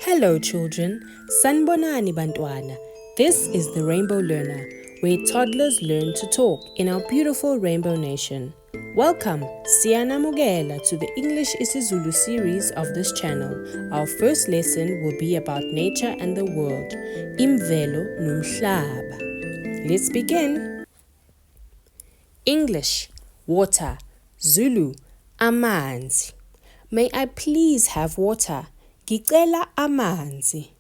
Hello children, sanibonani bantwana. This is the Rainbow Learner, where toddlers learn to talk in our beautiful Rainbow Nation. Welcome, siyanamukela, to the English-IsiZulu series of this channel. Our first lesson will be about nature and the world, imvelo nomhlaba. Let's begin. English, water. Zulu, amanzi. May I please have water? Ngicela amanzi.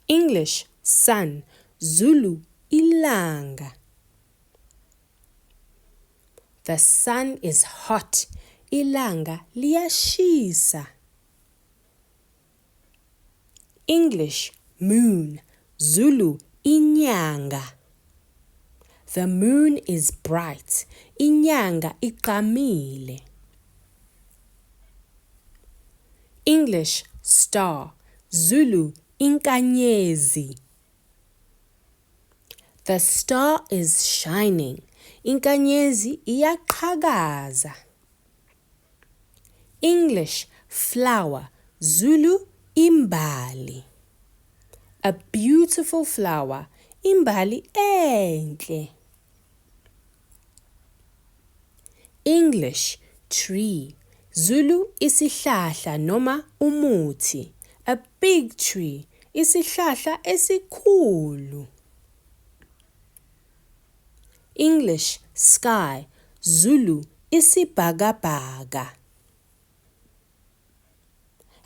English, sun. Zulu, ilanga. The sun is hot. Ilanga liyashisa. English, moon. Zulu, inyanga. The moon is bright. Inyanga iqamile. English, star. Zulu, inkanyezi. The star is shining. Inkanyezi iyaqhakaza. English, flower. Zulu, imbali. A beautiful flower. Imbali enhle. English, tree. Zulu, isihlahla noma umuthi. A big tree. Isihlahla esikhulu. English, sky. Zulu, isibhakabhaka.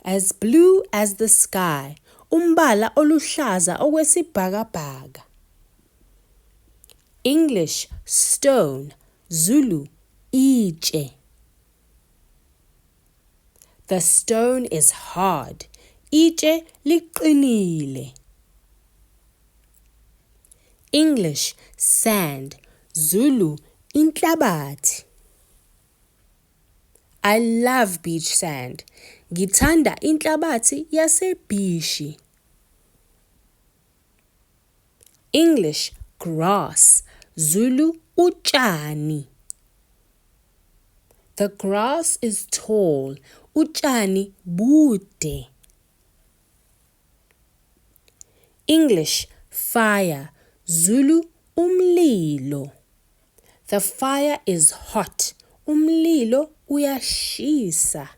As blue as the sky. Umbala oluhlaza okwesibhakabhaka. English, stone. Zulu, itshe. The stone is hard. Itshe liqinile. English, sand. Zulu, inhlabathi. I love beach sand. Ngithanda inhlabathi yasebhishi. English, grass. Zulu, utshani. The grass is tall. Utshani bude. English, fire. Zulu, umlilo. The fire is hot. Umlilo uyashisa.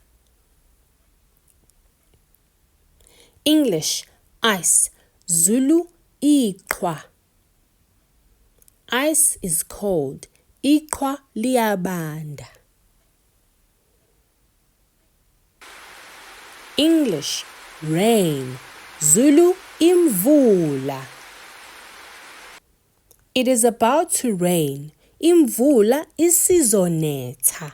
English, ice. Zulu, iqhwa. Ice is cold. Iqhwa liyabanda. English, rain. Zulu, imvula. It is about to rain. Imvula isizonetha.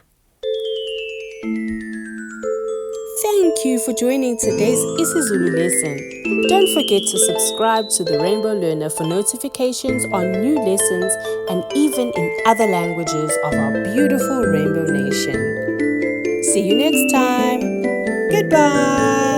Thank you for joining today's isiZulu lesson. Don't forget to subscribe to the Rainbow Learner for notifications on new lessons and even in other languages of our beautiful Rainbow Nation. See you next time. Goodbye.